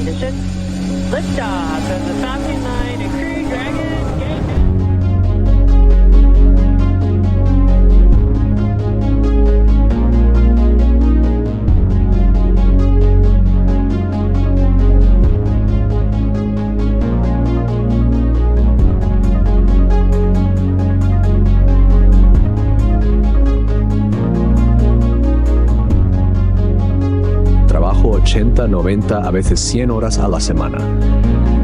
ignition. Liftoff of the Falcon 9 and Crew Dragon. Trabajo 80, 90, a veces 100 horas a la semana.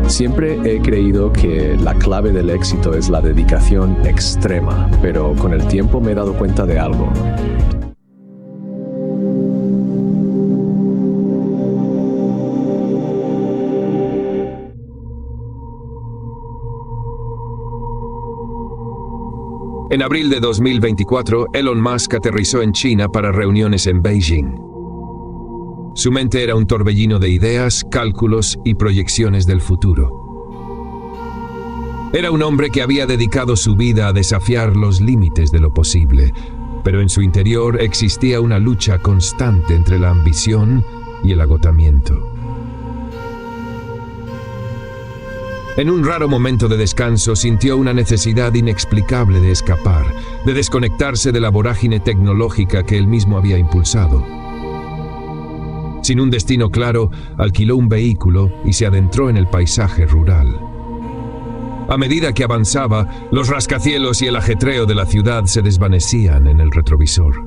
Siempre he creído que la clave del éxito es la dedicación extrema, pero con el tiempo me he dado cuenta de algo. En abril de 2024, Elon Musk aterrizó en China para reuniones en Beijing. Su mente era un torbellino de ideas, cálculos y proyecciones del futuro. Era un hombre que había dedicado su vida a desafiar los límites de lo posible, pero en su interior existía una lucha constante entre la ambición y el agotamiento. En un raro momento de descanso sintió una necesidad inexplicable de escapar, de desconectarse de la vorágine tecnológica que él mismo había impulsado. Sin un destino claro, alquiló un vehículo y se adentró en el paisaje rural. A medida que avanzaba, los rascacielos y el ajetreo de la ciudad se desvanecían en el retrovisor.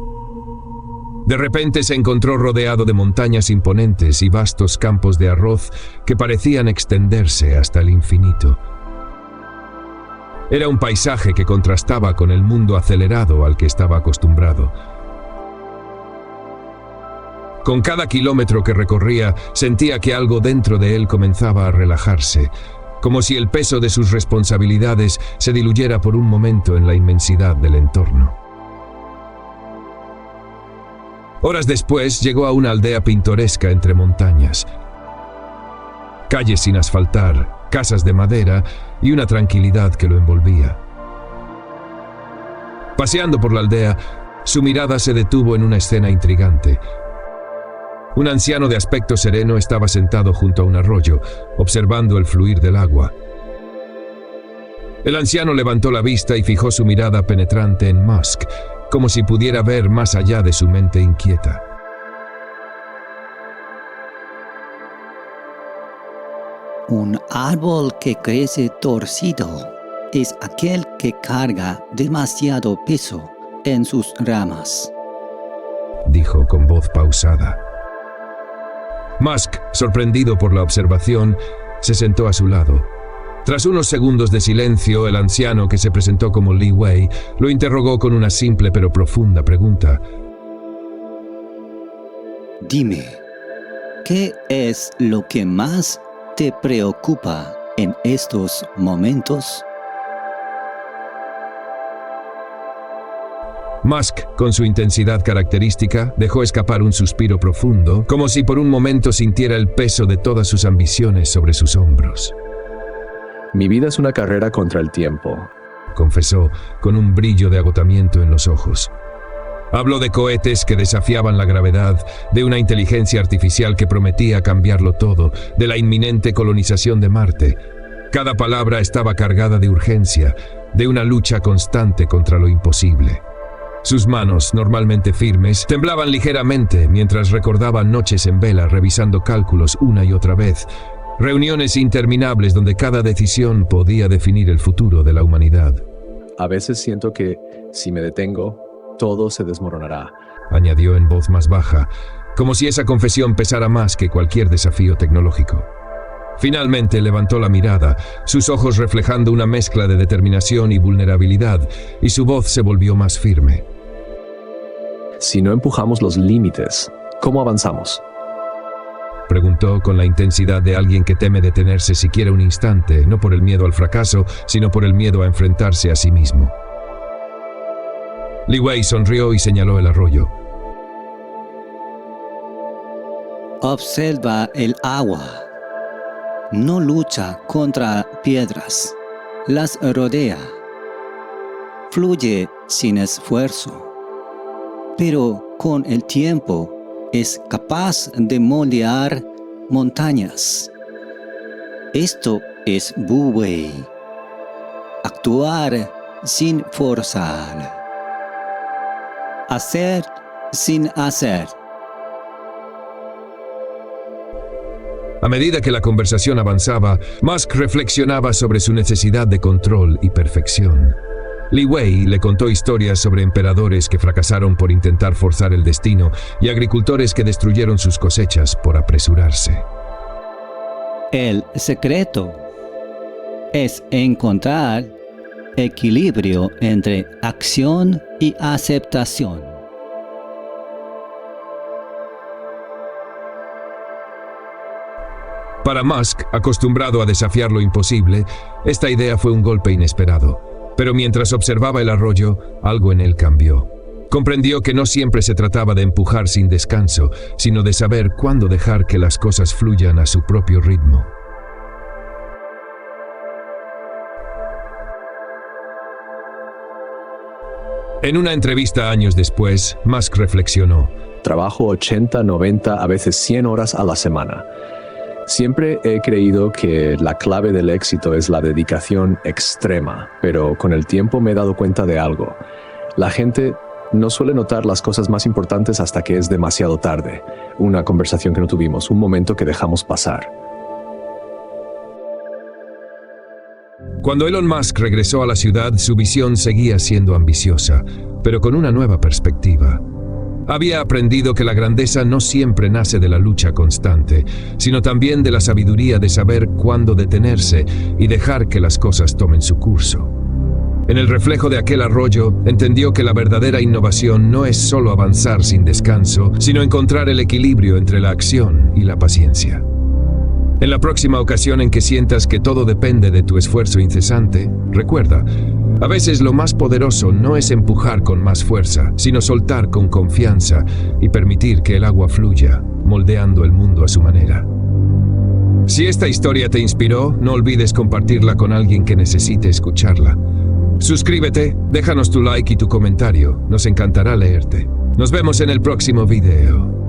De repente se encontró rodeado de montañas imponentes y vastos campos de arroz que parecían extenderse hasta el infinito. Era un paisaje que contrastaba con el mundo acelerado al que estaba acostumbrado. Con cada kilómetro que recorría, sentía que algo dentro de él comenzaba a relajarse, como si el peso de sus responsabilidades se diluyera por un momento en la inmensidad del entorno. Horas después, llegó a una aldea pintoresca entre montañas. Calles sin asfaltar, casas de madera y una tranquilidad que lo envolvía. Paseando por la aldea, su mirada se detuvo en una escena intrigante. Un anciano de aspecto sereno estaba sentado junto a un arroyo, observando el fluir del agua. El anciano levantó la vista y fijó su mirada penetrante en Musk, como si pudiera ver más allá de su mente inquieta. Un árbol que crece torcido es aquel que carga demasiado peso en sus ramas, dijo con voz pausada. Musk, sorprendido por la observación, se sentó a su lado. Tras unos segundos de silencio, el anciano, que se presentó como Li Wei, lo interrogó con una simple pero profunda pregunta. Dime, ¿qué es lo que más te preocupa en estos momentos? Musk, con su intensidad característica, dejó escapar un suspiro profundo, como si por un momento sintiera el peso de todas sus ambiciones sobre sus hombros. Mi vida es una carrera contra el tiempo, confesó, con un brillo de agotamiento en los ojos. Habló de cohetes que desafiaban la gravedad, de una inteligencia artificial que prometía cambiarlo todo, de la inminente colonización de Marte. Cada palabra estaba cargada de urgencia, de una lucha constante contra lo imposible. Sus manos, normalmente firmes, temblaban ligeramente mientras recordaba noches en vela revisando cálculos una y otra vez, reuniones interminables donde cada decisión podía definir el futuro de la humanidad. A veces siento que, si me detengo, todo se desmoronará, añadió en voz más baja, como si esa confesión pesara más que cualquier desafío tecnológico. Finalmente levantó la mirada, sus ojos reflejando una mezcla de determinación y vulnerabilidad, y su voz se volvió más firme. Si no empujamos los límites, ¿cómo avanzamos? Preguntó con la intensidad de alguien que teme detenerse siquiera un instante, no por el miedo al fracaso, sino por el miedo a enfrentarse a sí mismo. Li Wei sonrió y señaló el arroyo. Observa el agua. No lucha contra piedras, las rodea. Fluye sin esfuerzo, pero con el tiempo es capaz de moldear montañas. Esto es Wu Wei. Actuar sin forzar. Hacer sin hacer. A medida que la conversación avanzaba, Musk reflexionaba sobre su necesidad de control y perfección. Li Wei le contó historias sobre emperadores que fracasaron por intentar forzar el destino y agricultores que destruyeron sus cosechas por apresurarse. El secreto es encontrar equilibrio entre acción y aceptación. Para Musk, acostumbrado a desafiar lo imposible, esta idea fue un golpe inesperado. Pero mientras observaba el arroyo, algo en él cambió. Comprendió que no siempre se trataba de empujar sin descanso, sino de saber cuándo dejar que las cosas fluyan a su propio ritmo. En una entrevista años después, Musk reflexionó: Trabajo 80, 90, a veces 100 horas a la semana. Siempre he creído que la clave del éxito es la dedicación extrema, pero con el tiempo me he dado cuenta de algo. La gente no suele notar las cosas más importantes hasta que es demasiado tarde. Una conversación que no tuvimos, un momento que dejamos pasar. Cuando Elon Musk regresó a la ciudad, su visión seguía siendo ambiciosa, pero con una nueva perspectiva. Había aprendido que la grandeza no siempre nace de la lucha constante, sino también de la sabiduría de saber cuándo detenerse y dejar que las cosas tomen su curso. En el reflejo de aquel arroyo, entendió que la verdadera innovación no es solo avanzar sin descanso, sino encontrar el equilibrio entre la acción y la paciencia. En la próxima ocasión en que sientas que todo depende de tu esfuerzo incesante, recuerda, a veces lo más poderoso no es empujar con más fuerza, sino soltar con confianza y permitir que el agua fluya, moldeando el mundo a su manera. Si esta historia te inspiró, no olvides compartirla con alguien que necesite escucharla. Suscríbete, déjanos tu like y tu comentario, nos encantará leerte. Nos vemos en el próximo video.